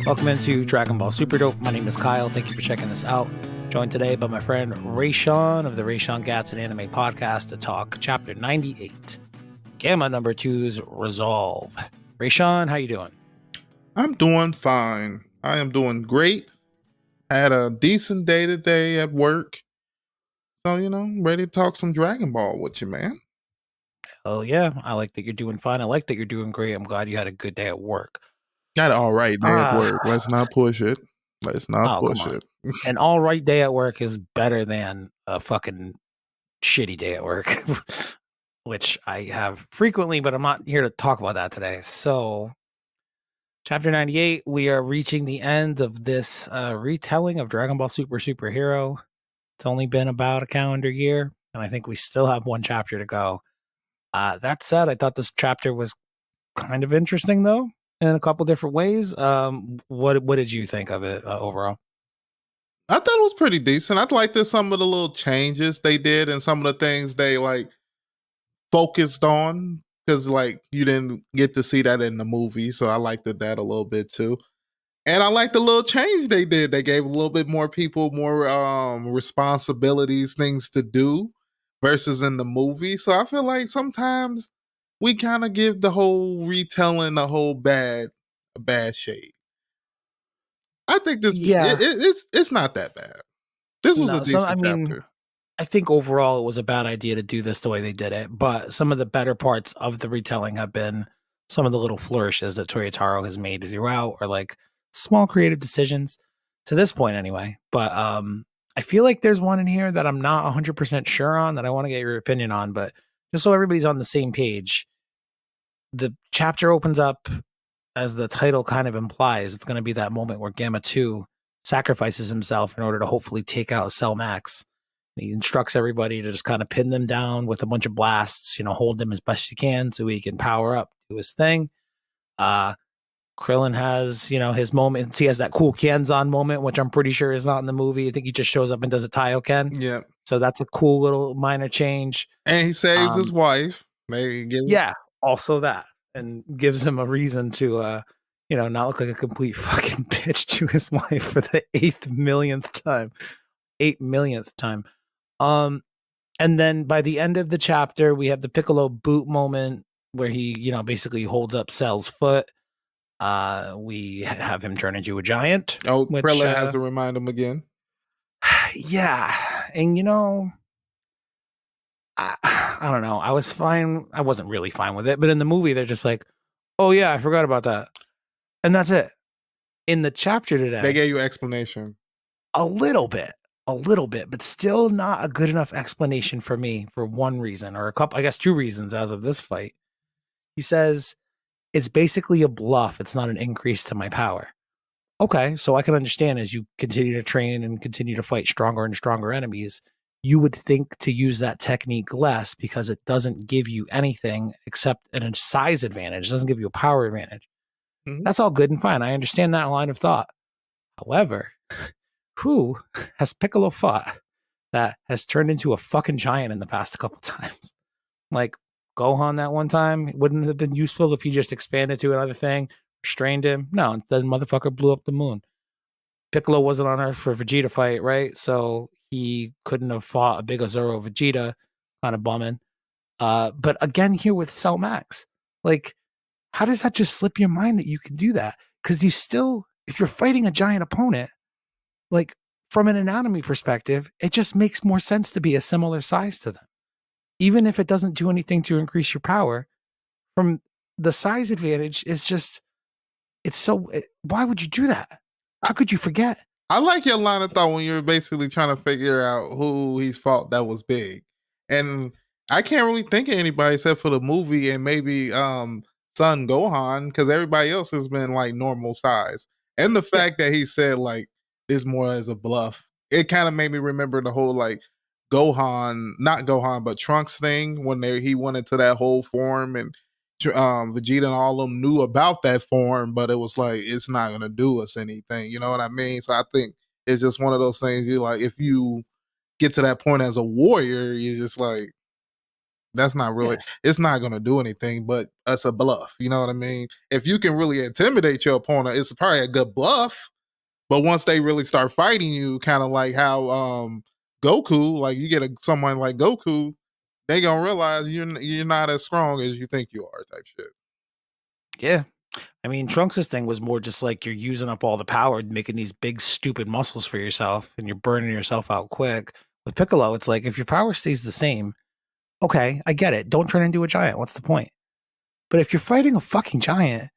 Welcome into Dragon Ball Super Dope. My name is Kyle. Thank you for checking this out. Joined today by my friend Raysean of the Raysean Gats and Anime Podcast to talk Chapter 98, Gamma number 2's Resolve. Raysean, how you doing? I'm doing fine. I am doing great. Had a decent day today at work. So, ready to talk some Dragon Ball with you, man. Oh, yeah. I like that you're doing fine. I like that you're doing great. I'm glad you had a good day at work. Got an all right day at work. Let's not push it. Come on. An all right day at work is better than a fucking shitty day at work, which I have frequently, but I'm not here to talk about that today. So, Chapter 98, we are reaching the end of this retelling of Dragon Ball Super Superhero. It's only been about a calendar year, and I think we still have one chapter to go. That said, I thought this chapter was kind of interesting, though, in a couple different ways. What did you think of it overall? I thought it was pretty decent. I liked some of the little changes they did and some of the things they focused on, because you didn't get to see that in the movie. So I liked that a little bit too. And I like the little change they did. They gave a little bit more people more responsibilities, things to do versus in the movie. So I feel like sometimes we kind of give the whole retelling a whole bad shade. I think this it's not that bad. This was a decent chapter. I think overall it was a bad idea to do this the way they did it, but some of the better parts of the retelling have been some of the little flourishes that Toyotaro has made throughout, or small creative decisions to this point anyway. But I feel like there's one in here that I'm not 100% sure on that I want to get your opinion on, but just so everybody's on the same page, the chapter opens up as the title kind of implies. It's going to be that moment where Gamma 2 sacrifices himself in order to hopefully take out Cell Max. He instructs everybody to just kind of pin them down with a bunch of blasts, hold them as best you can so he can power up, do his thing. Krillin has, his moments. He has that cool Kenzan moment, which I'm pretty sure is not in the movie. I think he just shows up and does a Taioken. Yeah. So that's a cool little minor change. And he saves his wife. Also that. And gives him a reason to, not look like a complete fucking bitch to his wife for the 8 millionth time. And then by the end of the chapter, we have the Piccolo boot moment where he, basically holds up Cell's foot. We have him turn into a giant. Oh, Krillin has to remind him again. Yeah. And I don't know. I was fine. I wasn't really fine with it, but in the movie, they're just like, oh yeah, I forgot about that. And that's it. In the chapter today, they gave you an explanation. A little bit, but still not a good enough explanation for me for one reason, or I guess two reasons as of this fight. He says, it's basically a bluff. It's not an increase to my power. Okay, so I can understand as you continue to train and continue to fight stronger and stronger enemies, you would think to use that technique less because it doesn't give you anything except a size advantage. It doesn't give you a power advantage. Mm-hmm. That's all good and fine. I understand that line of thought. However, who has Piccolo fought that has turned into a fucking giant in the past a couple times? Like Gohan that one time, wouldn't it have been useful if you just expanded to another thing, restrained him? No, the motherfucker blew up the moon. Piccolo wasn't on Earth for Vegeta fight, right? So he couldn't have fought a big Azuro Vegeta, kind of bumming. But again, here with Cell Max, how does that just slip your mind that you can do that? Because you still, if you're fighting a giant opponent, from an anatomy perspective, it just makes more sense to be a similar size to them. Even if it doesn't do anything to increase your power, from the size advantage is just, why would you do that? How could you forget? I like your line of thought when you're basically trying to figure out who he's fought that was big. And I can't really think of anybody except for the movie and maybe Son Gohan, because everybody else has been normal size. And the fact that he said this more as a bluff, it kind of made me remember the whole Gohan, not Gohan, but Trunks thing when he went into that whole form and Vegeta and all of them knew about that form, but it was it's not going to do us anything. You know what I mean? So I think it's just one of those things if you get to that point as a warrior, you're just That's not really. Yeah. It's not going to do anything, but it's a bluff. You know what I mean? If you can really intimidate your opponent, it's probably a good bluff. But once they really start fighting you, kind of like how Goku, like you get someone like Goku, they gonna realize you're not as strong as you think you are, type shit. Yeah. I mean, Trunks' thing was more just like you're using up all the power, making these big, stupid muscles for yourself, and you're burning yourself out quick. With Piccolo, it's like if your power stays the same, okay, I get it. Don't turn into a giant. What's the point? But if you're fighting a fucking giant,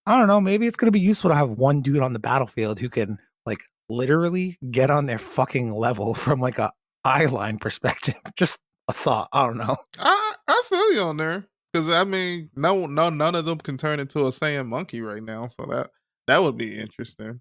I don't know, maybe it's going to be useful to have one dude on the battlefield who can, like, literally get on their fucking level from like a eye line perspective. Just a thought. I don't know. I feel you on there because I mean, none of them can turn into a Saiyan monkey right now, so that would be interesting.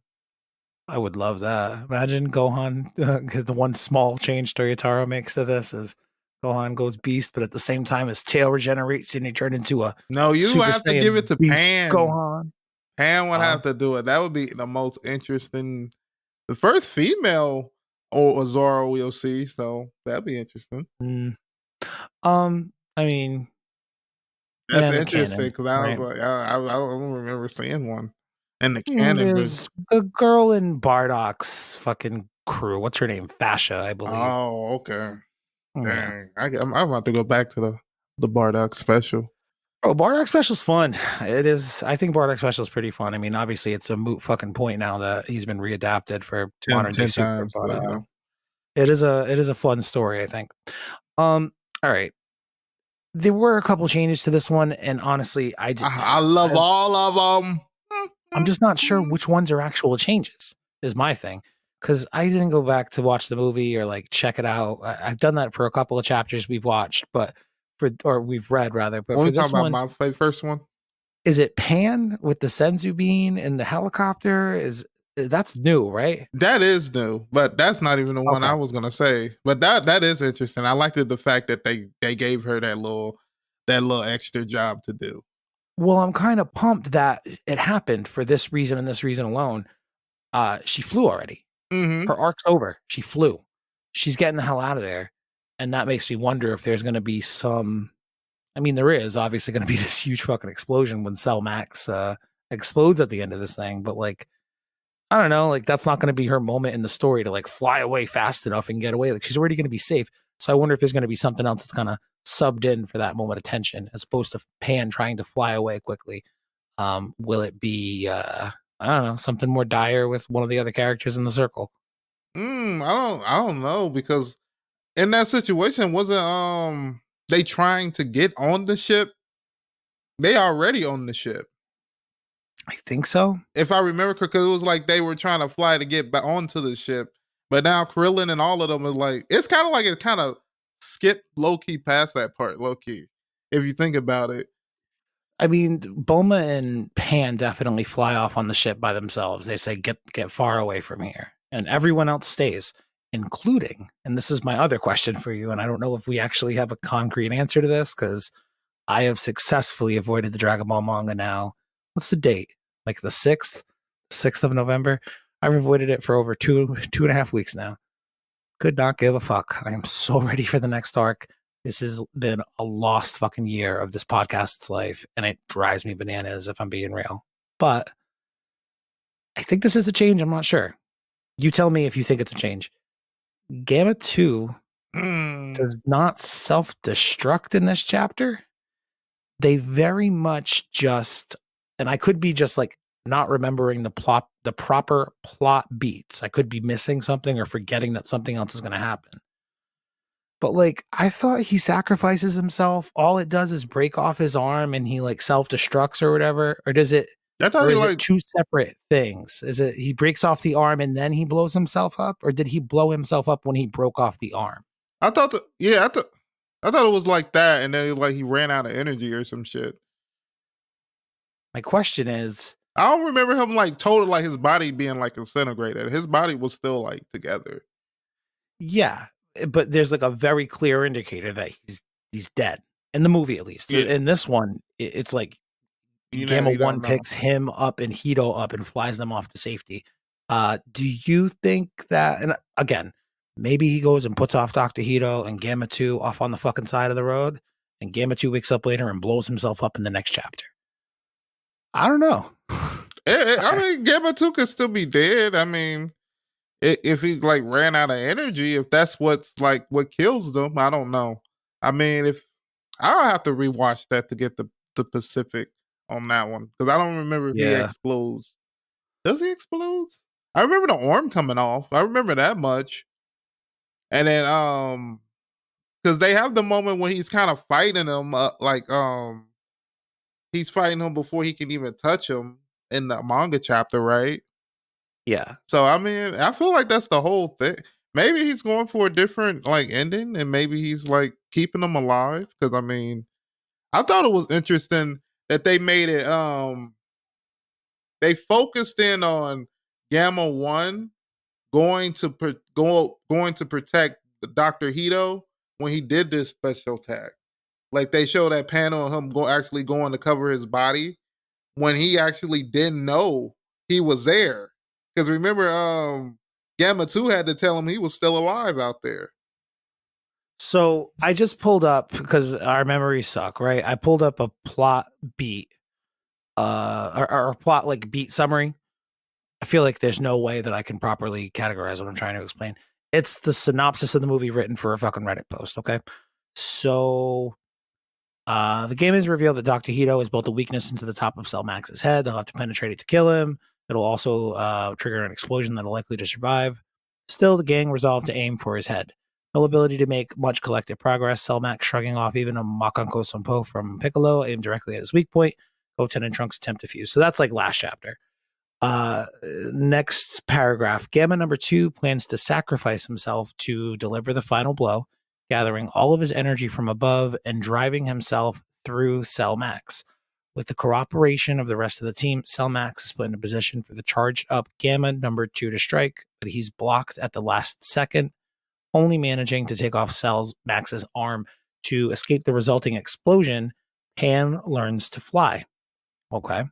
I would love that. Imagine Gohan, because the one small change Toyotaro makes to this is Gohan goes beast, but at the same time his tail regenerates and he turned into a No, you Super have to give it Saiyan to beast Pan. Gohan. Pan would Uh, have to do it. That would be the most interesting. The first female or Zoro we'll see, so that'd be interesting. mm, I mean, That's yeah, the interesting canon, because I was right? like, I don't remember seeing one in the canon, but There's the girl in Bardock's fucking crew. What's her name? Fascia, I believe. oh, okay, Yeah. dang, I'm about to go back to the Bardock special. Oh, Bardock Special's fun. It is. I think Bardock Special is pretty fun. I mean, obviously, it's a moot fucking point now that he's been readapted for 10, modern day 10 Super, times, but but it is a fun story, I think. All right. There were a couple changes to this one, and honestly, I love all of them. I'm just not sure which ones are actual changes. Is my thing, because I didn't go back to watch the movie or like check it out. I've done that for a couple of chapters we've watched, but or we've read rather. But When for we talk this about one, my first one, is it Pan with the Senzu bean and the helicopter? That's new, right? that is new, but that's not even the one Okay. I was gonna say. But that is interesting. I liked the fact that they gave her that little extra job to do. Well, I'm kind of pumped that it happened for this reason and this reason alone. She flew already. Mm-hmm. Her arc's over. She flew. She's getting the hell out of there. And that makes me wonder if there's going to be some. I mean, there is obviously going to be this huge fucking explosion when Cell Max explodes at the end of this thing. But like, I don't know. Like, that's not going to be her moment in the story to like fly away fast enough and get away. Like, she's already going to be safe. So I wonder if there's going to be something else that's kind of subbed in for that moment of tension as opposed to Pan trying to fly away quickly. Will it be, I don't know, something more dire with one of the other characters in the circle? I don't know because in that situation wasn't they trying to get on the ship? They already on the ship. I think so. If I remember, because it was like they were trying to fly to get back onto the ship, but now Krillin and all of them is like it's kind of like it kind of skipped low key past that part, low key. If you think about it, I mean, Bulma and Pan definitely fly off on the ship by themselves. They say, get far away from here. And everyone else stays, including, and this is my other question for you, and I don't know if we actually have a concrete answer to this, because I have successfully avoided the Dragon Ball manga now. What's the date? Like the 6th of November? I've avoided it for over 2.5 weeks now. Could not give a fuck. I am so ready for the next arc. This has been a lost fucking year of this podcast's life, and it drives me bananas if I'm being real. But I think this is a change. I'm not sure. You tell me if you think it's a change. Gamma 2 mm, does not self destruct in this chapter. They very much just, and I could be just like not remembering the proper plot beats. I could be missing something or forgetting that something else is going to happen. But like, I thought he sacrifices himself. All it does is break off his arm and he like self destructs or whatever. I thought Or he is it like two separate things? Is it he breaks off the arm and then he blows himself up? Or did he blow himself up when he broke off the arm? I thought I thought it was like that, and then like he ran out of energy or some shit. My question is, I don't remember him like total like his body being like disintegrated. His body was still like together. yeah, but there's like a very clear indicator that he's dead in the movie, at least. Yeah, In this one, it's like Gamma you One don't know. picks him up and Hito up and flies them off to safety. Do you think that? And again, maybe he goes and puts off Doctor Hito and Gamma 2 off on the fucking side of the road. and Gamma 2 wakes up later and blows himself up in the next chapter. I don't know. I mean, Gamma 2 could still be dead. I mean, if he like ran out of energy, if that's what's like what kills them, I don't know. I mean, if I'll have to rewatch that to get the Pacific on that one because I don't remember if he Yeah. explodes. Does he explode? I remember the arm coming off. I remember that much. And then because they have the moment when he's kind of fighting him, he's fighting him before he can even touch him in the manga chapter, right? Yeah. So I mean, I feel like that's the whole thing. Maybe he's going for a different like ending, and maybe he's like keeping them alive. Because I mean, I thought it was interesting that they made it. They focused in on Gamma One going to protect Doctor Hito when he did this special attack. Like they show that panel of him actually going to cover his body when he actually didn't know he was there. Because remember, Gamma 2 had to tell him he was still alive out there. So I just pulled up because our memories suck, right? I pulled up a plot beat, or a plot like beat summary. I feel like there's no way that I can properly categorize what I'm trying to explain. It's the synopsis of the movie written for a fucking Reddit post, okay? So the game is revealed that Dr. Hito has built a weakness into the top of Cell Max's head. They'll have to penetrate it to kill him. It'll also trigger an explosion that'll likely to survive. Still, the gang resolved to aim for his head. No ability to make much collective progress. Cell Max shrugging off even a Makanko Sampo from Piccolo, aimed directly at his weak point. Goten and Trunks attempt to fuse. So that's like last chapter. Next paragraph. Gamma number 2 plans to sacrifice himself to deliver the final blow, gathering all of his energy from above and driving himself through Cell Max. With the cooperation of the rest of the team, Cell Max is put in a position for the charged up Gamma number 2 to strike, but he's blocked at the last second, only managing to take off Cell Max's arm. To escape the resulting explosion, Pan learns to fly. Okay.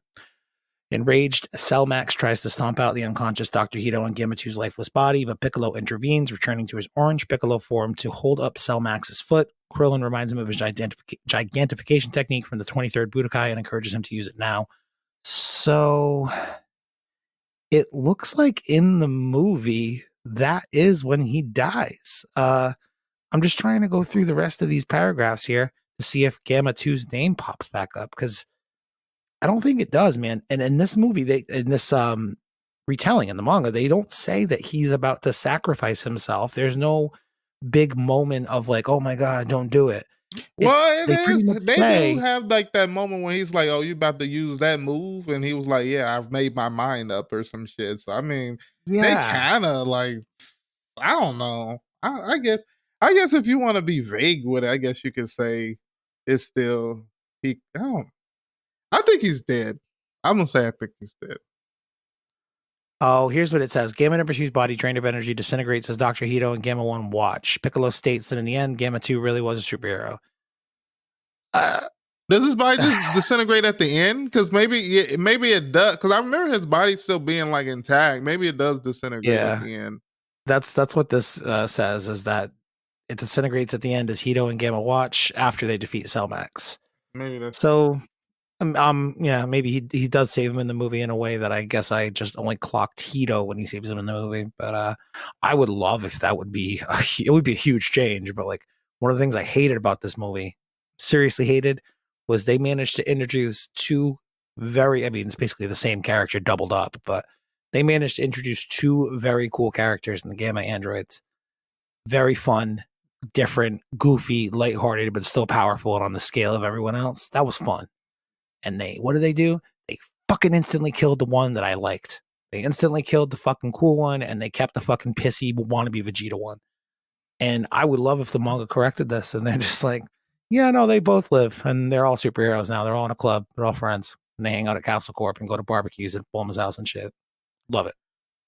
Enraged, Cell Max tries to stomp out the unconscious Dr. Hito and Gamma 2's lifeless body, but Piccolo intervenes, returning to his orange Piccolo form to hold up Cell Max's foot. Krillin reminds him of his gigantification technique from the 23rd Budokai and encourages him to use it now. So it looks like in the movie, that is when he dies. I'm just trying to go through the rest of these paragraphs here to see if Gamma 2's name pops back up, because I don't think it does, man. And in this movie, in this retelling in the manga, they don't say that he's about to sacrifice himself. There's no big moment of like, oh my god, don't do it. Well, They pretty much they do say, have like that moment when he's like, "Oh, you about to use that move?" And he was like, "Yeah, I've made my mind up" or some shit. So I mean, they yeah. kind of like, I don't know. I guess if you want to be vague with it, I guess you could say it's still he. I don't. I think he's dead. I'm gonna say I think he's dead. Oh, here's what it says. Gamma number 2's body drained of energy disintegrates as Dr. Hito and Gamma 1 watch. Piccolo states that in the end, Gamma 2 really was a superhero. Does his body just disintegrate at the end? Because maybe it does. Because I remember his body still being like intact. Maybe it does disintegrate at the end. That's what this says, is that it disintegrates at the end as Hito and Gamma watch after they defeat Cell Max. Maybe that's so. Yeah, maybe he does save him in the movie in a way that I guess I just only clocked Hito when he saves him in the movie. But I would love if that would be it would be a huge change. But like, one of the things I hated about this movie, seriously hated, was they managed to introduce two I mean, it's basically the same character doubled up, but they managed to introduce two very cool characters in the Gamma androids. Very fun, different, goofy, lighthearted, but still powerful and on the scale of everyone else. That was fun. And what did they do? They fucking instantly killed the one that I liked. They instantly killed the fucking cool one, and they kept the fucking pissy wannabe Vegeta one. And I would love if the manga corrected this, and they're just like, yeah, no, they both live, and they're all superheroes now. They're all in a club. They're all friends. And they hang out at Capsule Corp and go to barbecues at Bulma's house and shit. Love it.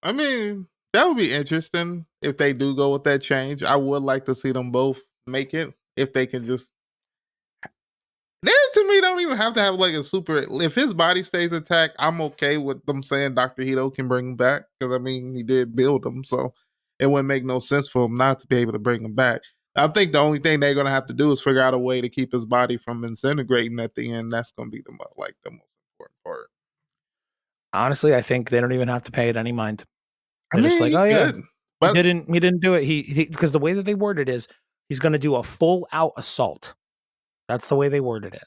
I mean, that would be interesting if they do go with that change. I would like to see them both make it if they can just. They to me don't even have to have like a super. If his body stays intact, I'm okay with them saying Dr. Hito can bring him back because I mean he did build him, so it wouldn't make no sense for him not to be able to bring him back. I think the only thing they're gonna have to do is figure out a way to keep his body from disintegrating at the end. That's gonna be the most important part. Honestly, I think they don't even have to pay it any mind. I They're just mean, like, he oh yeah, could, but he didn't do it. He because the way that they worded is he's going to do a full out assault. That's the way they worded it.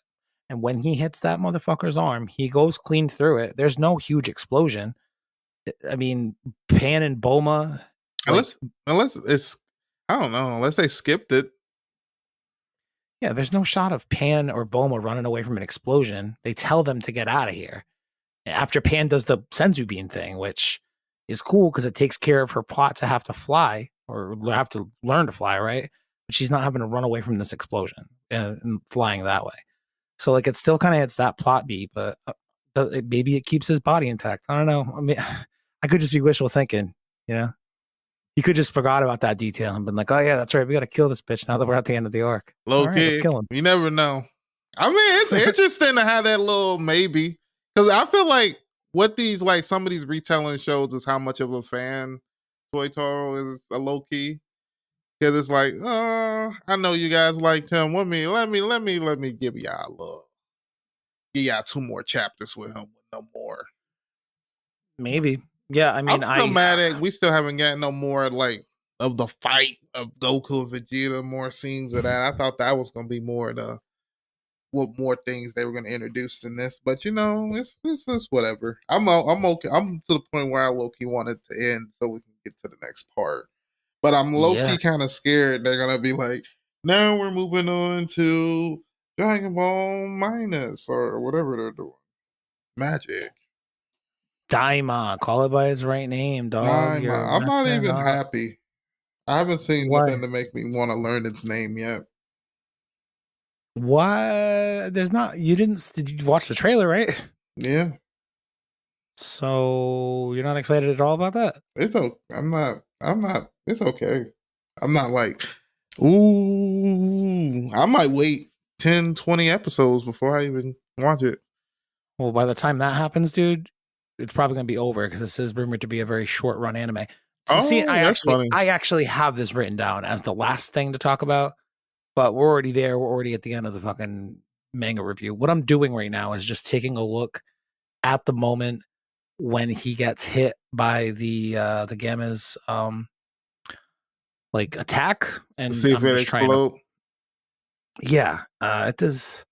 And when he hits that motherfucker's arm, he goes clean through it. There's no huge explosion. I mean, Pan and Boma, like, unless it's I don't know, unless they skipped it. yeah, there's no shot of Pan or Boma running away from an explosion. They tell them to get out of here. After Pan does the Senzu Bean thing, which is cool because it takes care of her plot to have to fly or have to learn to fly, right? But she's not having to run away from this explosion and flying that way. So like it still kind of hits that plot beat, but maybe it keeps his body intact. I don't know. I mean, I could just be wishful thinking, you know? He could just forgot about that detail and been like, oh yeah, that's right. We got to kill this bitch now that we're at the end of the arc. Low All right, let's key, kill him. you never know. I mean, it's interesting to have that little maybe because I feel like what these like some of these retelling shows is how much of a fan Toyotaro is a low key because it's like, I know you guys liked him with me. Let me give y'all a little, give y'all 2 more chapters with him with no more. Maybe. Yeah, I I'm mean, still mad at we still haven't gotten no more like of the fight of Goku and Vegeta, more scenes of that. I thought that was gonna be more the what more things they were gonna introduce in this, but you know, it's whatever. I'm okay. I'm to the point where I low key want it to end so we can get to the next part. But I'm low yeah. key kind of scared they're gonna be like, now we're moving on to Dragon Ball Minus or whatever they're doing. Magic. Daima, call it by its right name, dog. You're I'm not messing even up. happy. I haven't seen Why? nothing to make me want to learn its name yet. Why? There's not. You didn't. Did you watch the trailer, right? Yeah, So you're not excited at all about that? it's okay. I'm not. It's okay. I'm not like, ooh. I might wait 10, 20 episodes before I even watch it. Well, by the time that happens, dude, it's probably gonna be over because this is rumored to be a very short run anime. So see, Oh, that's funny. I actually have this written down as the last thing to talk about, but we're already there. We're already at the end of the fucking manga review. What I'm doing right now is just taking a look at the moment when he gets hit by the Gamma's like attack, and See if I'm it just trying to explode. yeah, it does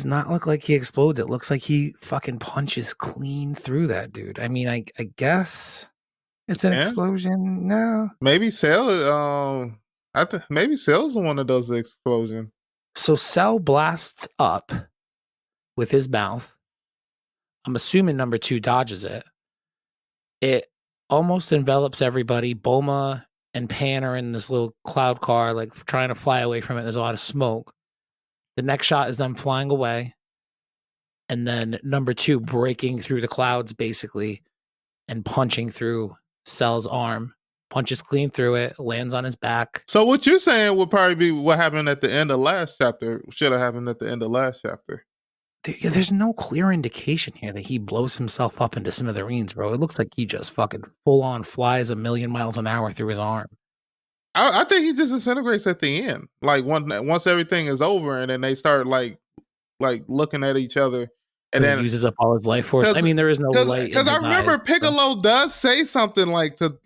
not look like he explodes. It looks like he fucking punches clean through that dude. I mean, I guess it's an Yeah, explosion. No. maybe Cell. Maybe Cell's the one that does the explosion. So Cell blasts up with his mouth. I'm assuming number 2 dodges it. It almost envelops everybody. Boma and Pan are in this little cloud car, like trying to fly away from it. There's a lot of smoke. The next shot is them flying away. And then number 2 breaking through the clouds, basically, and punching through Cell's arm. Punches clean through it, lands on his back. So what you're saying would probably be what happened at the end of last chapter. Should have happened at the end of last chapter. There's no clear indication here that he blows himself up into smithereens, bro. It looks like he just fucking full on flies a million miles an hour through his arm. I think he just disintegrates at the end. Like once everything is over, and then they start like looking at each other, and Because he then uses up all his life force. I mean, there is no light in because I his remember eyes. Piccolo does say something like to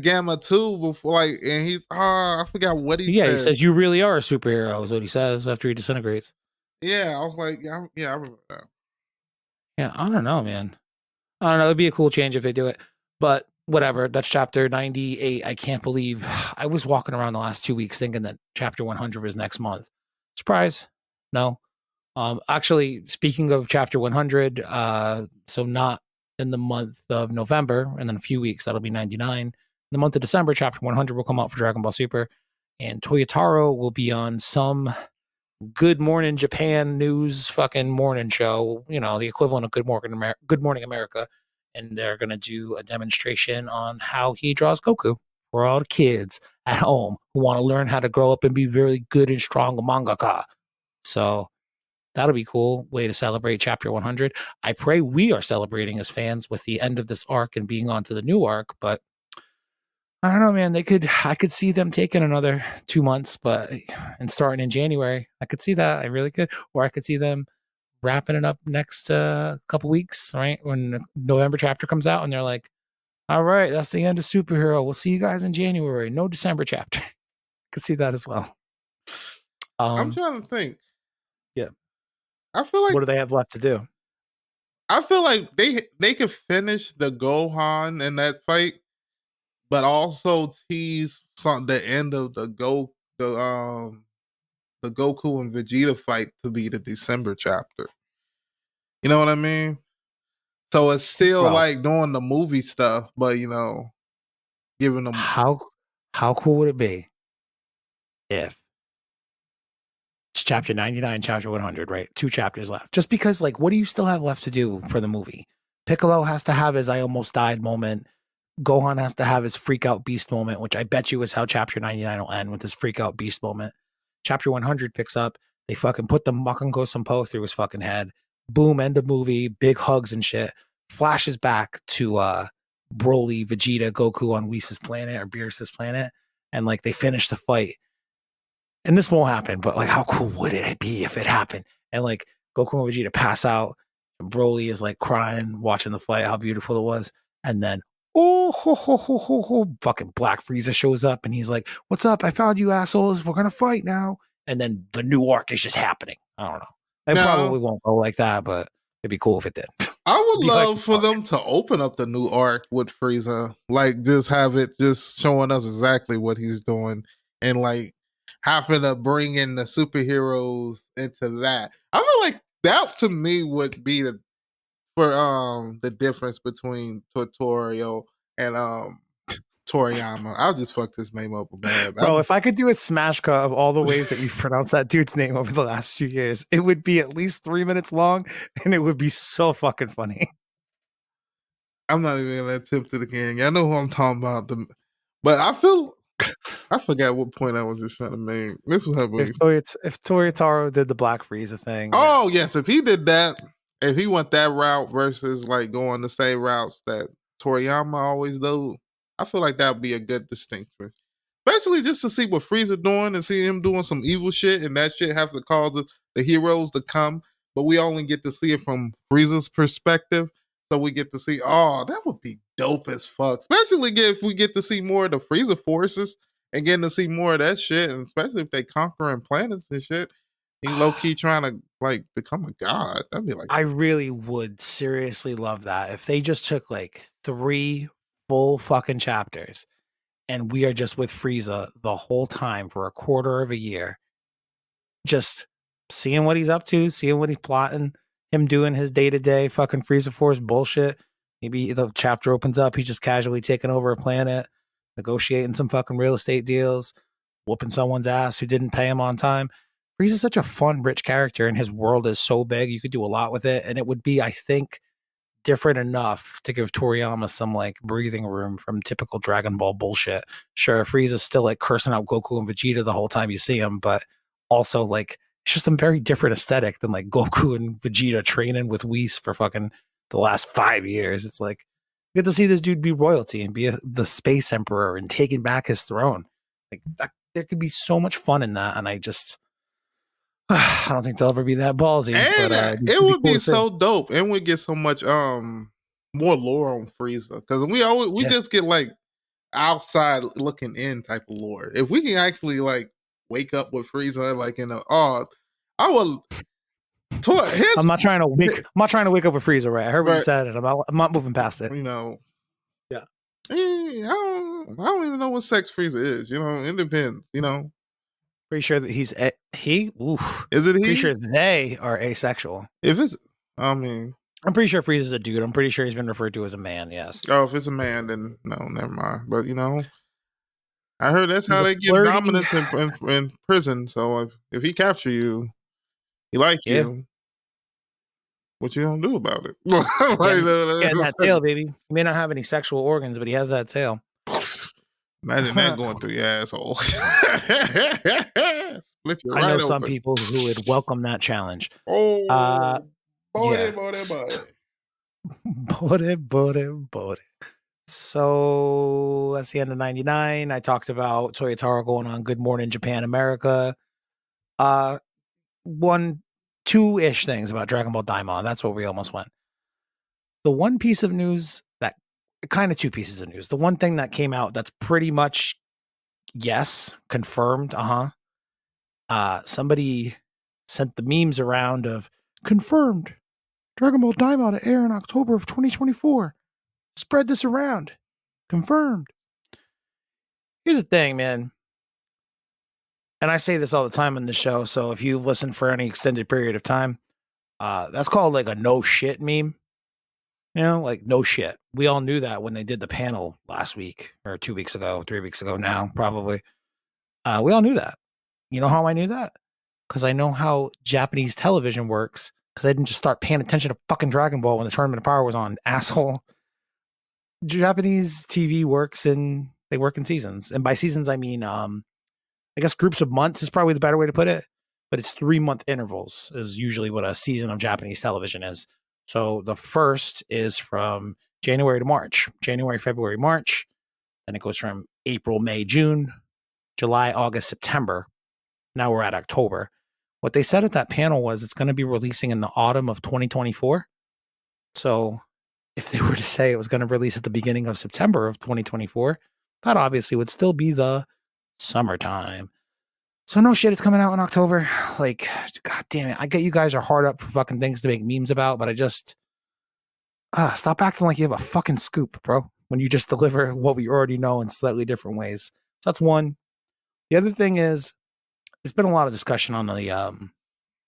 Gamma 2 before, like, and he's I forgot what he Yeah, said. he says, "You really are a superhero," is what he says after he disintegrates. Yeah, I was like, yeah, I remember that. Yeah, I don't know, man. I don't know. It'd be a cool change if they do it, but whatever. That's chapter 98. I can't believe I was walking around the last 2 weeks thinking that chapter 100 was next month. Surprise? No. Actually, speaking of chapter 100, so not in the month of November, and then a few weeks that'll be 99. In the month of December, chapter 100 will come out for Dragon Ball Super, and Toyotaro will be on some Good Morning Japan news fucking morning show, you know, the equivalent of Good Morning America, and they're gonna do a demonstration on how he draws Goku for all the kids at home who want to learn how to grow up and be very good and strong mangaka. So that'll be cool way to celebrate chapter 100. I pray we are celebrating as fans with the end of this arc and being on to the new arc, but I don't know, man. I could see them taking another 2 months, but and starting in January. I could see that. I really could. Or I could see them wrapping it up next couple weeks, right? When the November chapter comes out, and they're like, "All right, that's the end of superhero. We'll see you guys in January. No December chapter." I could see that as well. I'm trying to think. Yeah. I feel like What do they have left to do? they could finish the Gohan in that fight, but also tease the end of the Goku and Vegeta fight to be the December chapter. You know what I mean? So it's still Bro, like doing the movie stuff, but giving them. how cool would it be if it's chapter 99, chapter 100, right? 2 chapters left. Just because, like, what do you still have left to do for the movie? Piccolo has to have his I almost died moment. Gohan has to have his freak out beast moment, which I bet you is how chapter 99 will end, with his freak out beast moment. Chapter 100 picks up. They fucking put the Makango Sampo through his fucking head. Boom, end of movie, big hugs and shit. Flashes back to Broly, Vegeta, Goku on Whis' planet or Beerus' planet. And like they finish the fight. And this won't happen, but like how cool would it be if it happened? And like Goku and Vegeta pass out, and Broly is like crying, watching the fight, how beautiful it was. And then fucking Black Frieza shows up and he's like, "What's up? I found you assholes. We're gonna fight now." And then the new arc is just happening. I don't know. It probably Now, won't go like that, but it'd be cool if it did. I would Be like, love for them to open up the new arc with Frieza, like just have it just showing us exactly what he's doing, and like having to bring in the superheroes into that. I feel like that to me would be the difference between Tutorial and Toriyama. I'll just fuck this name up bad. bro, if I could do a smash cut of all the ways that you've pronounced that dude's name over the last few years, it would be at least 3 minutes long, and it would be so fucking funny. I'm not even gonna attempt it again. I know who I'm talking about. But I forgot what point I was just trying to make. This was heavily. If Toyotaro did the Black Frieza thing, yeah. Oh yes, if he did that, if he went that route versus like going the same routes that Toriyama always do, I feel like that would be a good distinction. Especially just to see what Frieza doing and see him doing some evil shit, and that shit have to cause the heroes to come, but we only get to see it from Frieza's perspective. So we get to see, oh, that would be dope as fuck. Especially if we get to see more of the Frieza forces and getting to see more of that shit, and especially if they conquering planets and shit. He low key trying to like become a god. That'd be like I really would seriously love that if they just took like 3 full fucking chapters and we are just with Frieza the whole time for a quarter of a year, just seeing what he's up to, seeing what he's plotting, him doing his day to day fucking Frieza Force bullshit. Maybe the chapter opens up, he's just casually taking over a planet, negotiating some fucking real estate deals, whooping someone's ass who didn't pay him on time. Frieza's such a fun, rich character, and his world is so big. You could do a lot with it, and it would be, I think, different enough to give Toriyama some like breathing room from typical Dragon Ball bullshit. Sure, Frieza's still like cursing out Goku and Vegeta the whole time you see him, but also like it's just a very different aesthetic than like Goku and Vegeta training with Whis for fucking the last 5 years. It's like you get to see this dude be royalty and be the space emperor and taking back his throne. Like that, there could be so much fun in that, and I just I don't think they'll ever be that ballsy. and But it would cool be to see. so dope, and we get so much more lore on Frieza because we Yeah. just get like outside looking in type of lore. If we can actually like wake up with Frieza like in a I will I'm his not trying to wake. I'm not trying to wake up with Frieza. Right? I heard what you right, said, and I'm not moving past it. you know. Yeah. I don't even know what sex Frieza is. It depends. Pretty sure that he. Oof. Is it Pretty he? sure they are asexual. If it's, I mean, I'm pretty sure Frieza's a dude. I'm pretty sure he's been referred to as a man. Yes. oh, if it's a man, then no, never mind. But I heard that's He's how a they get flirty. dominance in prison. So if he capture you, he like Yeah. you. What you gonna do about it? Getting that tail, baby. He may not have any sexual organs, but he has that tail. Imagine that going through your asshole. Split you I know right some open. people who would welcome that challenge. Oh, Yeah. boy. Bode. So that's the end of 99. I talked about Toyotaro going on Good Morning Japan America. Uh, one, two-ish things about Dragon Ball Daima. That's what we almost went. The one piece of news that kind of two pieces of news. The one thing that came out that's pretty much yes, confirmed. Somebody sent the memes around of confirmed Dragon Ball Daima to air in October of 2024. Spread this around. Confirmed. Here's the thing, man. And I say this all the time on the show. So if you listen for any extended period of time, that's called like a no shit meme. You know, like no shit. We all knew that when they did the panel last week or 2 weeks ago, 3 weeks ago now, probably. We all knew that. You know how I knew that? Because I know how Japanese television works. Because I didn't just start paying attention to fucking Dragon Ball when the Tournament of Power was on, asshole. Japanese TV works in they work in seasons. And by seasons I mean I guess groups of months is probably the better way to put it. But it's 3-month intervals is usually what a season of Japanese television is. So the first is from January to March. January, February, March. Then it goes from April, May, June, July, August, September. Now we're at October. What they said at that panel was it's going to be releasing in the autumn of 2024. So if they were to say it was going to release at the beginning of September of 2024, that obviously would still be the summertime. So no shit, it's coming out in October. Like, god damn it. I get you guys are hard up for fucking things to make memes about, but I just stop acting like you have a fucking scoop, bro, when you just deliver what we already know in slightly different ways. So that's one. The other thing is there's been a lot of discussion on the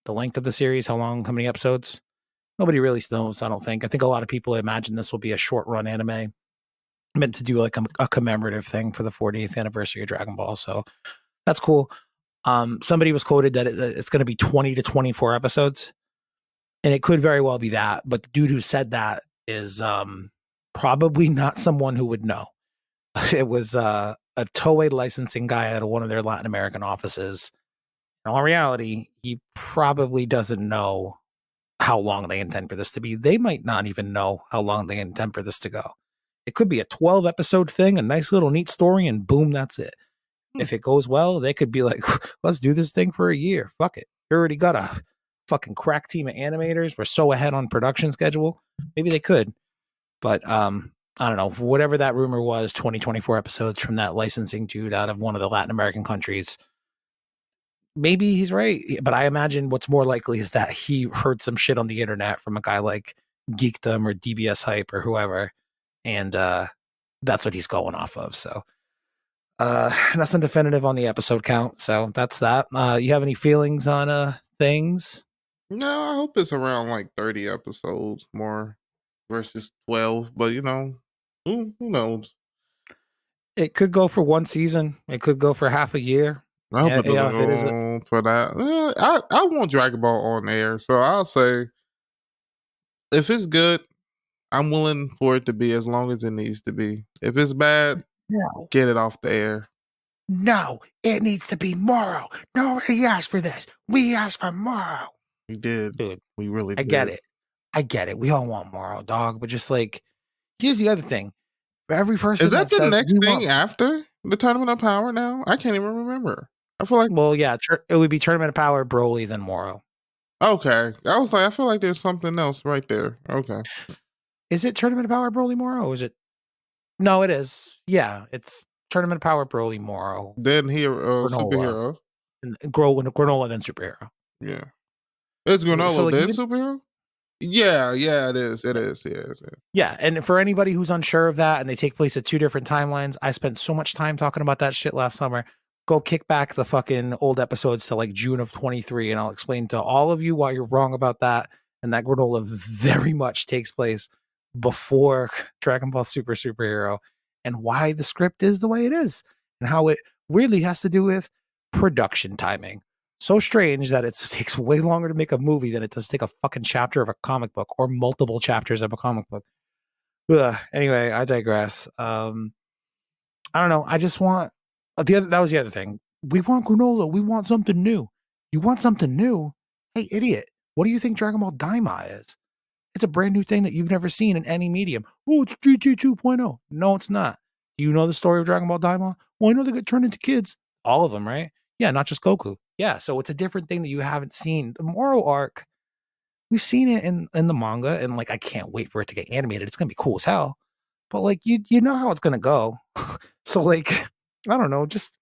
length of the series, how many episodes. Nobody really knows, I don't think. I think a lot of people imagine this will be a short run anime meant to do like a commemorative thing for the 40th anniversary of Dragon Ball. So that's cool. Somebody was quoted that it's going to be 20 to 24 episodes, and it could very well be that. But the dude who said that is probably not someone who would know. It was a Toei licensing guy at one of their Latin American offices. In all reality, he probably doesn't know how long they intend for this to be. They might not even know how long they intend for this to go. It could be a 12 episode thing, a nice little neat story, and boom, that's it. If it goes well, they could be like, let's do this thing for a year. Fuck it. We already got a fucking crack team of animators. We're so ahead on production schedule. Maybe they could. But I don't know. Whatever that rumor was, 2024 episodes from that licensing dude out of one of the Latin American countries. Maybe he's right. But I imagine what's more likely is that he heard some shit on the internet from a guy like Geekdom or DBS Hype or whoever. And that's what he's going off of. So nothing definitive on the episode count. So that's that. You have any feelings on things? No, I hope it's around like 30 episodes more versus 12. But who knows? It could go for one season. It could go for half a year. I hope it doesn't If it is go for that. I want Dragon Ball on air, so I'll say if it's good, I'm willing for it to be as long as it needs to be. If it's bad, no, get it off the air. no, it needs to be Moro. Nobody asked for this. We asked for Moro. We did, Dude. we really I did. get it. We all want Moro, dog. But just like, here's the other thing. For every person Is that the says next thing after the Tournament of Power now? I can't even remember. I feel like well, yeah, it would be Tournament of Power, Broly, then Moro. okay. I feel like there's something else right there. Okay. Is it Tournament of Power, Broly, Moro? Or is it? No, it is. Yeah, it's Tournament of Power, Broly, Moro. Then Granola. superhero. Granola, then superhero. Yeah. It's Granola, So, like, then superhero? Yeah, it is. It is. Yeah. Yeah, and for anybody who's unsure of that and they take place at two different timelines, I spent so much time talking about that shit last summer. Go kick back the fucking old episodes to like June of 23 and I'll explain to all of you why you're wrong about that. And that Granola very much takes place before Dragon Ball Superhero and why the script is the way it is and how it really has to do with production timing. So strange that it takes way longer to make a movie than it does take a fucking chapter of a comic book or multiple chapters of a comic book. Anyway, I digress. I don't know. I just want that was the other thing. We want Granola. We want something new. You want something new? Hey, idiot. What do you think Dragon Ball Daima is? It's a brand new thing that you've never seen in any medium. Oh, it's GT 2.0. No, it's not. Do you know the story of Dragon Ball Daima? Well, I know they get turned into kids. All of them, right? Yeah, not just Goku. Yeah, so it's a different thing that you haven't seen. The moral arc, we've seen it in the manga, and like I can't wait for it to get animated. It's gonna be cool as hell. But like you know how it's gonna go. So like I don't know, just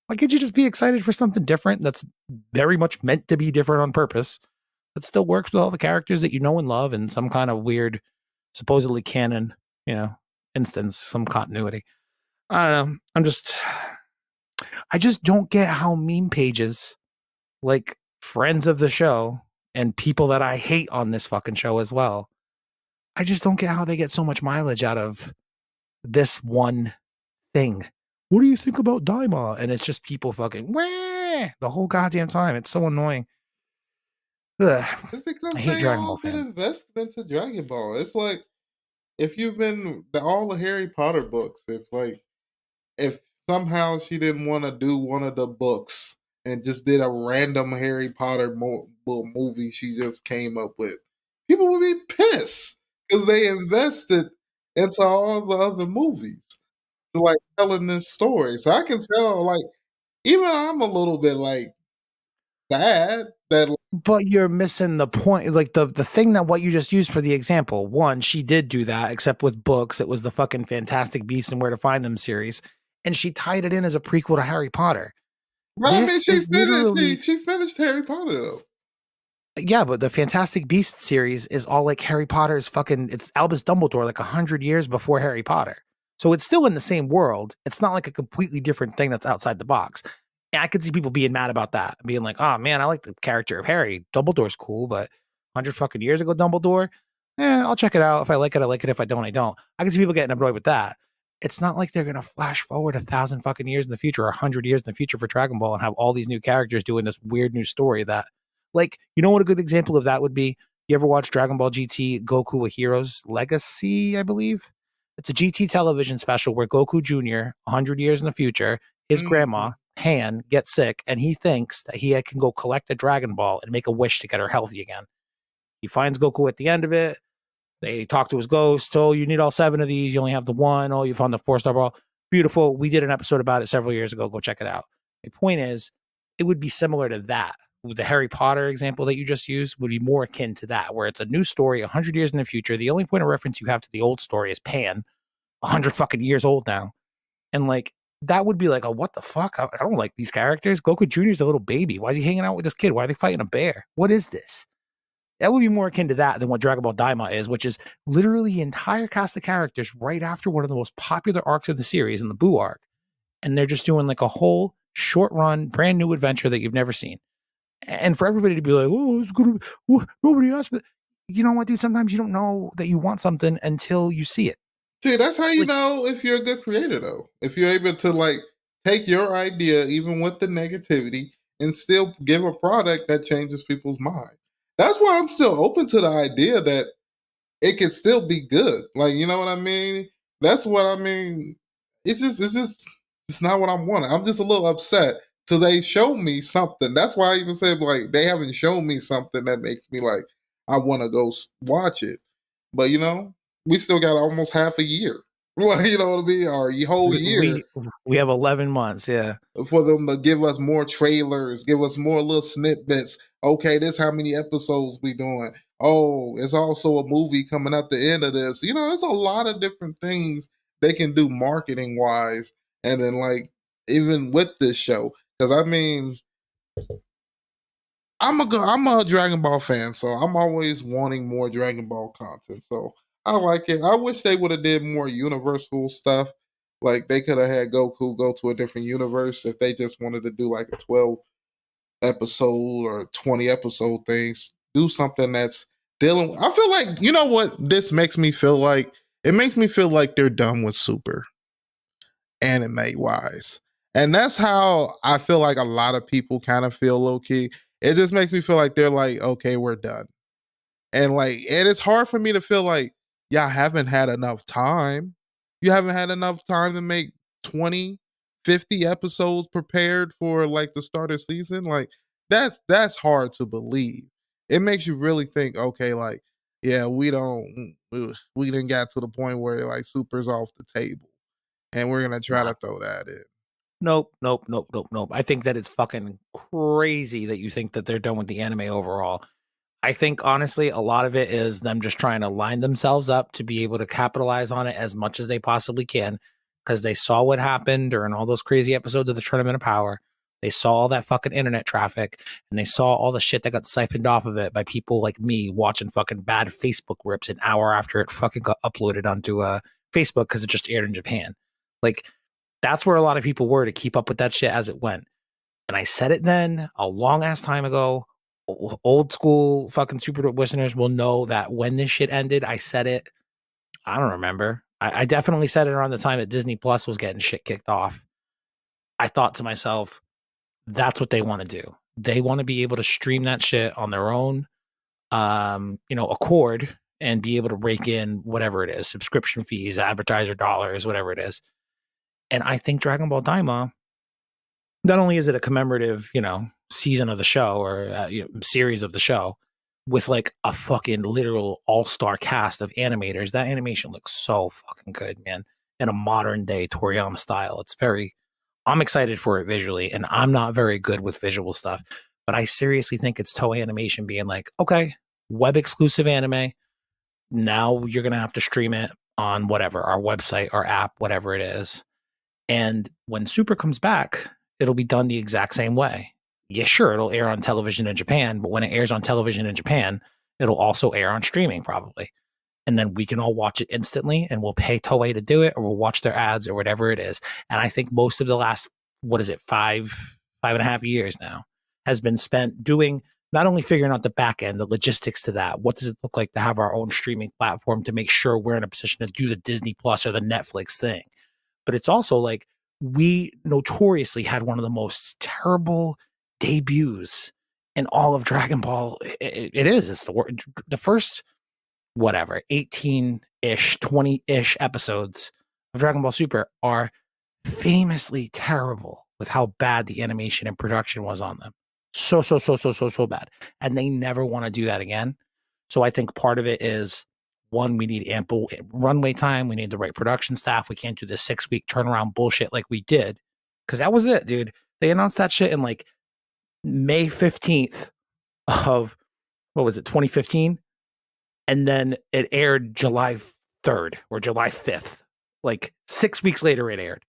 why can't you just be excited for something different that's very much meant to be different on purpose? That still works with all the characters that you know and love in some kind of weird, supposedly canon, you know, instance, some continuity. I don't know. I just don't get how meme pages like friends of the show and people that I hate on this fucking show as well. I just don't get how they get so much mileage out of this one thing. What do you think about Daima? And it's just people fucking wah, the whole goddamn time. It's so annoying. Ugh. It's I because hate they Dragon Ball all been fans. invested into Dragon Ball. It's like if you've been all the Harry Potter books, if somehow she didn't want to do one of the books and just did a random Harry Potter movie she just came up with, people would be pissed because they invested into all the other movies to like telling this story. So I can tell, like, even I'm a little bit like sad that But you're missing the point. Like the thing that what you just used for the example. One, she did do that, except with books. It was the fucking Fantastic Beasts and Where to Find Them series, and she tied it in as a prequel to Harry Potter. but I mean This she is finished literally she finished Harry Potter though. yeah, but the Fantastic Beasts series is all like Harry Potter's fucking. It's Albus Dumbledore, like 100 years before Harry Potter. So it's still in the same world. It's not like a completely different thing that's outside the box. And I could see people being mad about that, being like, "Oh man, I like the character of Harry. Dumbledore's cool, but 100 fucking years ago, Dumbledore. I'll check it out. If I like it, I like it. If I don't, I don't." I can see people getting annoyed with that. It's not like they're gonna flash forward 1,000 fucking years in the future or 100 years in the future for Dragon Ball and have all these new characters doing this weird new story that like, you know what a good example of that would be? You ever watch Dragon Ball GT Goku A Hero's Legacy, I believe? It's a GT television special where Goku Jr., 100 years in the future, his Mm-hmm. grandma, Han, gets sick, and he thinks that he can go collect a Dragon Ball and make a wish to get her healthy again. He finds Goku at the end of it. They talk to his ghost. Oh, you need all 7 of these. You only have the one. Oh, you found the 4-star ball. Beautiful. We did an episode about it several years ago. Go check it out. My point is, it would be similar to that. The Harry Potter example that you just used would be more akin to that, where it's a new story 100 years in the future. The only point of reference you have to the old story is Pan, 100 fucking years old now. And like, that would be like, a what the fuck? I don't like these characters. Goku Jr. is a little baby. Why is he hanging out with this kid? Why are they fighting a bear? What is this? That would be more akin to that than what Dragon Ball Daima is, which is literally the entire cast of characters right after one of the most popular arcs of the series in the Boo arc. And they're just doing like a whole short run, brand new adventure that you've never seen. And for everybody to be like, oh, it's good. Nobody asked, but you know what, dude? Sometimes you don't know that you want something until you see it. See, that's how you Like, know if you're a good creator, though. If you're able to like take your idea, even with the negativity, and still give a product that changes people's mind. That's why I'm still open to the idea that it could still be good. Like, you know what I mean? That's what I mean. It's not what I'm wanting. I'm just a little upset till they show me something. That's why I even said like they haven't shown me something that makes me like I want to go watch it. But we still got almost half a year. Like, you know what I mean? Or a whole we, year we, we have 11 months. Yeah. for them to give us more trailers, give us more little snippets. Okay, this how many episodes we doing. Oh, it's also a movie coming at the end of this. It's a lot of different things they can do marketing wise, and then like even with this show, because I mean, I'm a Dragon Ball fan, so I'm always wanting more Dragon Ball content. So I like it. I wish they would have did more universal stuff. Like they could have had Goku go to a different universe if they just wanted to do like a 12 episode or 20 episode things. Do something that's dealing. I feel like you know what this makes me feel like. It makes me feel like they're done with Super anime wise. And that's how I feel like a lot of people kind of feel low key. It just makes me feel like they're like, okay, we're done. And it's hard for me to feel like y'all haven't had enough time. You haven't had enough time to make 20, 50 episodes prepared for like the start of season. Like that's hard to believe. It makes you really think, okay, like yeah, we didn't got to the point where like Super's off the table, and we're gonna try Nah. to throw that in. Nope, nope, nope, nope, nope. I think that it's fucking crazy that you think that they're done with the anime overall. I think honestly, a lot of it is them just trying to line themselves up to be able to capitalize on it as much as they possibly can because they saw what happened during all those crazy episodes of the Tournament of Power. They saw all that fucking internet traffic and they saw all the shit that got siphoned off of it by people like me watching fucking bad Facebook rips an hour after it fucking got uploaded onto Facebook because it just aired in Japan. Like, that's where a lot of people were to keep up with that shit as it went. And I said it then a long ass time ago. Old school fucking super dope listeners will know that when this shit ended, I said it. I don't remember. I definitely said it around the time that Disney Plus was getting shit kicked off. I thought to myself, that's what they want to do. They want to be able to stream that shit on their own, accord and be able to rake in whatever it is, subscription fees, advertiser dollars, whatever it is. And I think Dragon Ball Daima, not only is it a commemorative, season of the show or series of the show with like a fucking literal all-star cast of animators, that animation looks so fucking good, man. In a modern day Toriyama style. I'm excited for it visually, and I'm not very good with visual stuff, but I seriously think it's Toei Animation being like, okay, web exclusive anime. Now you're going to have to stream it on whatever, our website, our app, whatever it is. And when Super comes back, it'll be done the exact same way. Yeah, sure, it'll air on television in Japan, but when it airs on television in Japan, it'll also air on streaming probably. And then we can all watch it instantly and we'll pay Toei to do it or we'll watch their ads or whatever it is. And I think most of the last, 5.5 years now has been spent doing not only figuring out the back end, the logistics to that. What does it look like to have our own streaming platform to make sure we're in a position to do the Disney Plus or the Netflix thing? But it's also like we notoriously had one of the most terrible debuts in all of Dragon Ball. It is. It's the first, 18-ish, 20-ish episodes of Dragon Ball Super are famously terrible with how bad the animation and production was on them. So bad. And they never want to do that again. So I think part of it is one, we need ample runway time. We need the right production staff. We can't do the 6-week turnaround bullshit like we did. Cause that was it, dude. They announced that shit in like May 15th of, 2015? And then it aired July 3rd or July 5th. Like 6 weeks later, it aired.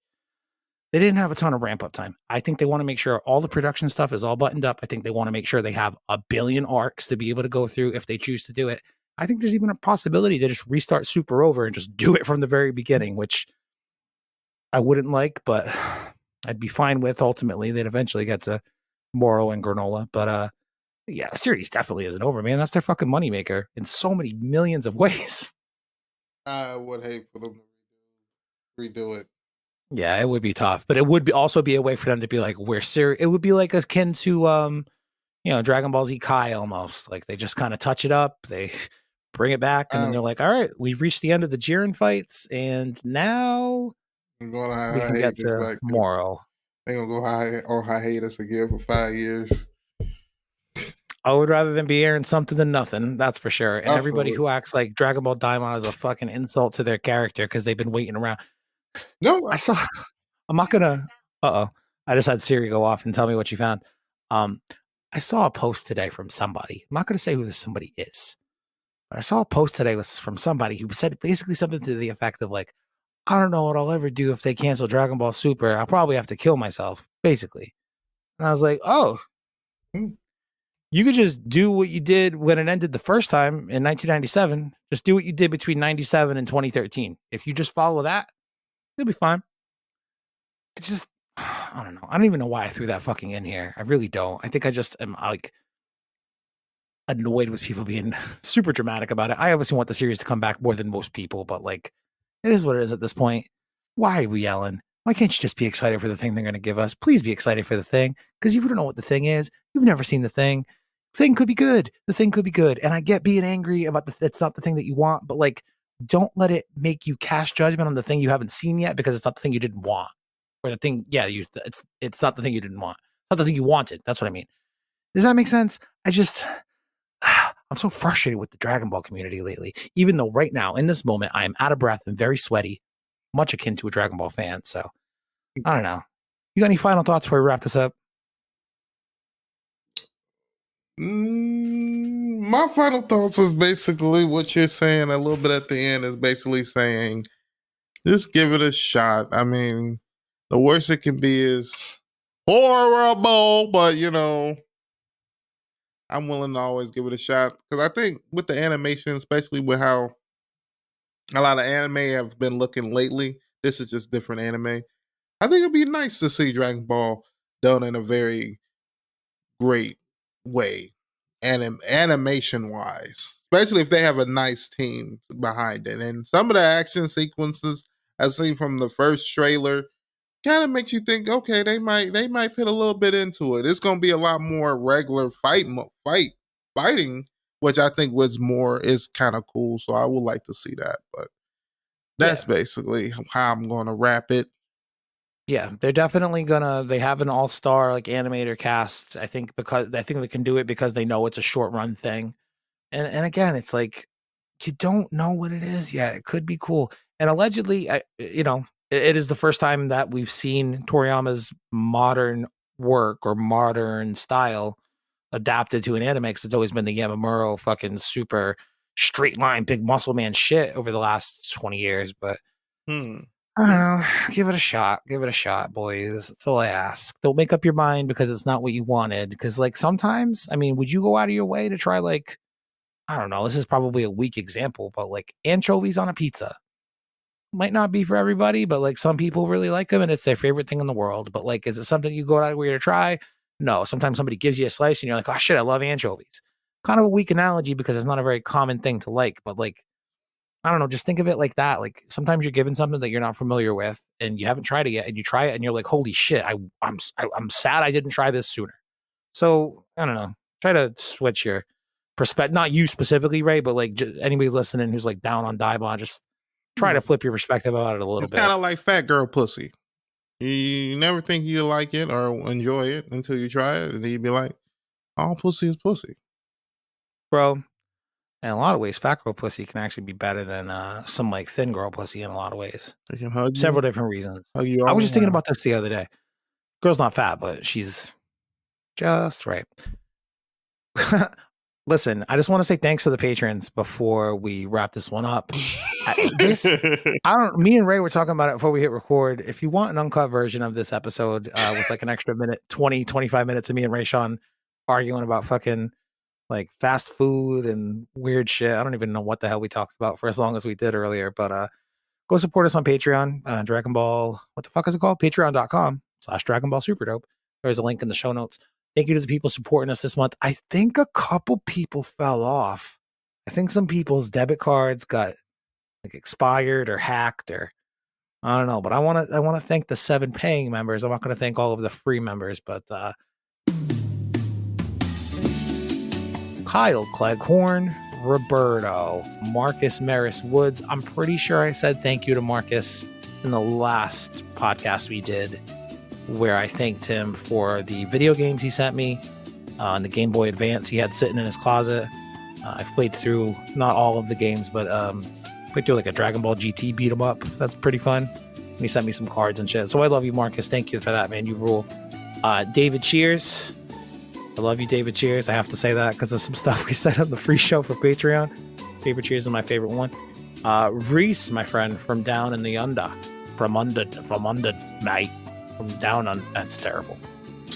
They didn't have a ton of ramp up time. I think they want to make sure all the production stuff is all buttoned up. I think they want to make sure they have a billion arcs to be able to go through if they choose to do it. I think there's even a possibility to just restart Super over and just do it from the very beginning, which I wouldn't like, but I'd be fine with. Ultimately, they'd eventually get to Moro and Granola. But yeah, the series definitely isn't over, man. That's their fucking moneymaker in so many millions of ways. I would hate for them to redo it. Yeah, it would be tough, but it would be also be a way for them to be like, we're serious. It would be like akin to Dragon Ball Z Kai almost. Like they just kind of touch it up, they bring it back, and then they're like, all right, we've reached the end of the Jiren fights, and now I'm going we can get to Moro. They're gonna go on hiatus again for 5 years. I would rather than be airing something than nothing, that's for sure. And Absolutely. Everybody who acts like Dragon Ball Daima is a fucking insult to their character because they've been waiting around. No, I'm not gonna. I just had Siri go off and tell me what she found. I saw a post today from somebody. I'm not gonna say who this somebody is, but I saw a post today from somebody who said basically something to the effect of like, I don't know what I'll ever do if they cancel Dragon Ball Super. I'll probably have to kill myself, basically. And I was like, oh, you could just do what you did when it ended the first time in 1997. Just do what you did between 97 and 2013. If you just follow that, you'll be fine. It's just, I don't know. I don't even know why I threw that fucking in here. I really don't. I think I just am like annoyed with people being super dramatic about it. I obviously want the series to come back more than most people, but like, it is what it is at this point. Why are we yelling? Why can't you just be excited for the thing they're going to give us? Please be excited for the thing, because you don't know what the thing is. You've never seen the thing. The thing could be good. The thing could be good. And I get being angry about it's not the thing that you want, but like, don't let it make you cast judgment on the thing you haven't seen yet because it's not the thing you didn't want. Or the thing, yeah, it's not the thing you didn't want. It's not the thing you wanted. That's what I mean. Does that make sense? I I'm so frustrated with the Dragon Ball community lately, even though right now, in this moment, I am out of breath and very sweaty, much akin to a Dragon Ball fan. So I don't know. You got any final thoughts before we wrap this up? My final thoughts is basically what you're saying a little bit at the end is basically saying, just give it a shot. I mean, the worst it can be is horrible, but I'm willing to always give it a shot because I think with the animation, especially with how a lot of anime have been looking lately, this is just different anime. I think it'd be nice to see Dragon Ball done in a very great way, animation wise, especially if they have a nice team behind it. And some of the action sequences I seen from the first trailer kind of makes you think, okay, they might put a little bit into it. It's going to be a lot more regular fighting, which I think is kind of cool. So I would like to see that, but that's basically how I'm going to wrap it. Yeah, they're definitely they have an all-star like animator cast. I think they can do it because they know it's a short run thing. And again, it's like you don't know what it is yet. It could be cool. And allegedly, it is the first time that we've seen Toriyama's modern work or modern style adapted to an anime, because it's always been the Yamamuro fucking super straight line big muscle man shit over the last 20 years. But I don't know. Give it a shot. Give it a shot, boys. That's all I ask. Don't make up your mind because it's not what you wanted. Because like sometimes, I mean, would you go out of your way to try like, I don't know, this is probably a weak example, but like anchovies on a pizza might not be for everybody, but like some people really like them and it's their favorite thing in the world. But like, is it something you go out of your way to try? No. Sometimes somebody gives you a slice and you're like, oh shit, I love anchovies. Kind of a weak analogy because it's not a very common thing to like, but like, I don't know, just think of it like that. Like sometimes you're given something that you're not familiar with and you haven't tried it yet and you try it and you're like, holy shit, I'm sad I didn't try this sooner. So I don't know, try to switch your perspective, not you specifically, Ray, but like anybody listening who's like down on Daima, just try to flip your perspective about it a little It's bit. kind of like fat girl pussy. You never think you like it or enjoy it until you try it, and then you be like, "All pussy is pussy, bro." In a lot of ways, fat girl pussy can actually be better than some like thin girl pussy in a lot of ways. They can hug you, Several different reasons. hug you I all was just thinking around. about this the other day. Girl's not fat, but she's just right. Listen, I just want to say thanks to the patrons before we wrap this one up. Me and Ray were talking about it before we hit record. If you want an uncut version of this episode with like an extra minute, 20, 25 minutes of me and Raysean arguing about fucking like fast food and weird shit. I don't even know what the hell we talked about for as long as we did earlier, but go support us on Patreon, Dragon Ball. What the fuck is it called? Patreon.com/Dragon Ball Super Dope. There's a link in the show notes. Thank you to the people supporting us this month. I think a couple people fell off. I think some people's debit cards got like expired or hacked or I don't know, but I want to thank the 7 paying members. I'm not going to thank all of the free members, but Kyle Cleghorn, Roberto, Marcus Maris Woods. I'm pretty sure I said thank you to Marcus in the last podcast we did, where I thanked him for the video games he sent me on the Game Boy Advance he had sitting in his closet. I've played through not all of the games, but played through like a Dragon Ball GT beat 'em up. That's pretty fun. And he sent me some cards and shit. So I love you, Marcus. Thank you for that, man. You rule. David Cheers. I love you, David Cheers. I have to say that because of some stuff we said on the free show for Patreon. David Cheers is my favorite one. Reese, my friend, from down in the under. From under, mate. From down on. That's terrible.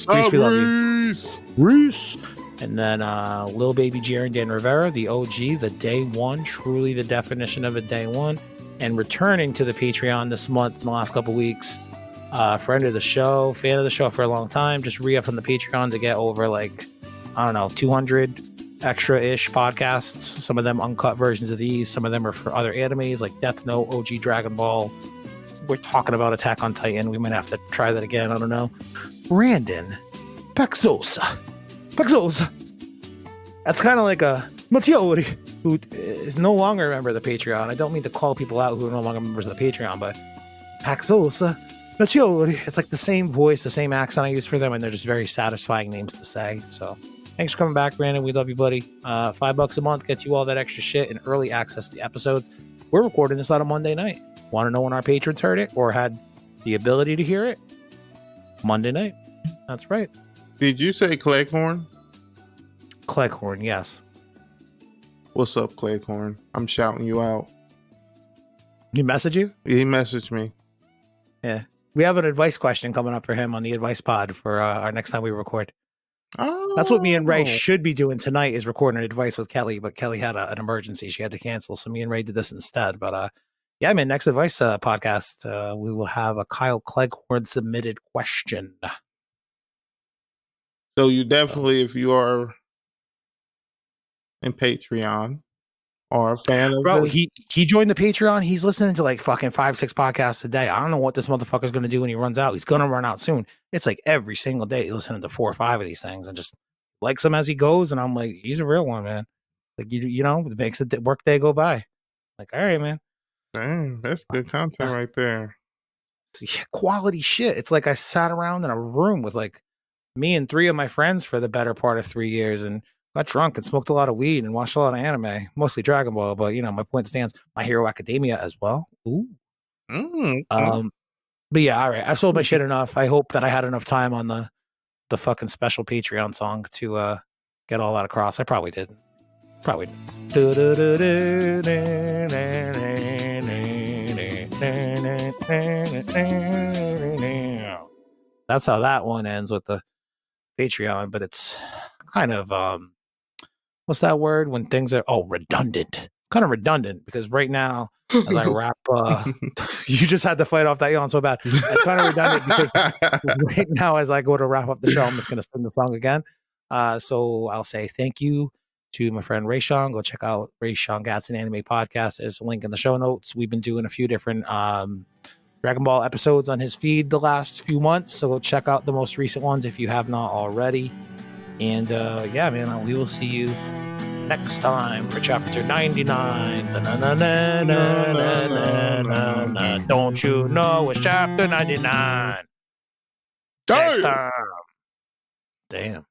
Reese, we love you. Reese. And then Lil Baby Jerry and Dan Rivera, the OG, the day one, truly the definition of a day one. And returning to the Patreon this month, in the last couple weeks, friend of the show, fan of the show for a long time, just re-up on the Patreon to get over like, I don't know, 200 extra-ish podcasts. Some of them uncut versions of these. Some of them are for other animes like Death Note, OG Dragon Ball. We're talking about Attack on Titan. We might have to try that again. I don't know. Brandon Pexosa. That's kind of like a Mattioli, who is no longer a member of the Patreon. I don't mean to call people out who are no longer members of the Patreon, but Pexosa. Mattioli. It's like the same voice, the same accent I use for them, and they're just very satisfying names to say. So Thanks for coming back, Brandon. We love you, buddy. $5 a month gets you all that extra shit and early access to the episodes. We're recording this on a Monday night. Want to know when our patrons heard it or had the ability to hear it? Monday night. That's right. Did you say Cleghorn? Cleghorn, yes. What's up, Cleghorn? I'm shouting you out. He messaged you? He messaged me. Yeah. We have an advice question coming up for him on the advice pod for our next time we record. Oh. That's what me and Ray should be doing tonight, is recording advice with Kelly, but Kelly had an emergency. She had to cancel, so me and Ray did this instead. But yeah, man, next advice podcast, we will have a Kyle Cleghorn submitted question. So you definitely, if you are in Patreon or a fan of Bro, this, he joined the Patreon. He's listening to like fucking 5-6 podcasts a day. I don't know what this motherfucker's going to do when he runs out. He's going to run out soon. It's like every single day listening to 4 or 5 of these things and just likes them as he goes. And I'm like, he's a real one, man. Like, you know, it makes the work day go by. Like, all right, man. dang, that's good content right there. Yeah, quality shit. It's like I sat around in a room with like me and 3 of my friends for the better part of 3 years and got drunk and smoked a lot of weed and watched a lot of anime, mostly Dragon Ball. But you know, my point stands. My Hero Academia as well. Ooh. But yeah, all right. I've sold my shit enough. I hope that I had enough time on the fucking special Patreon song to get all that across. I probably did. Probably. That's how that one ends with the Patreon, but it's kind of what's that word when things are redundant. Kind of redundant because right now as I wrap you just had to fight off that yawn so bad. It's kind of redundant because right now as I go to wrap up the show, I'm just gonna sing the song again. So I'll say thank you to my friend Raysean. Go check out Raysean Gatson Anime Podcast. There's a link in the show notes. We've been doing a few different Dragon Ball episodes on his feed the last few months, so go check out the most recent ones if you have not already. And yeah, man, we will see you next time for chapter 99. Don't you know it's chapter 99? Next time. Damn.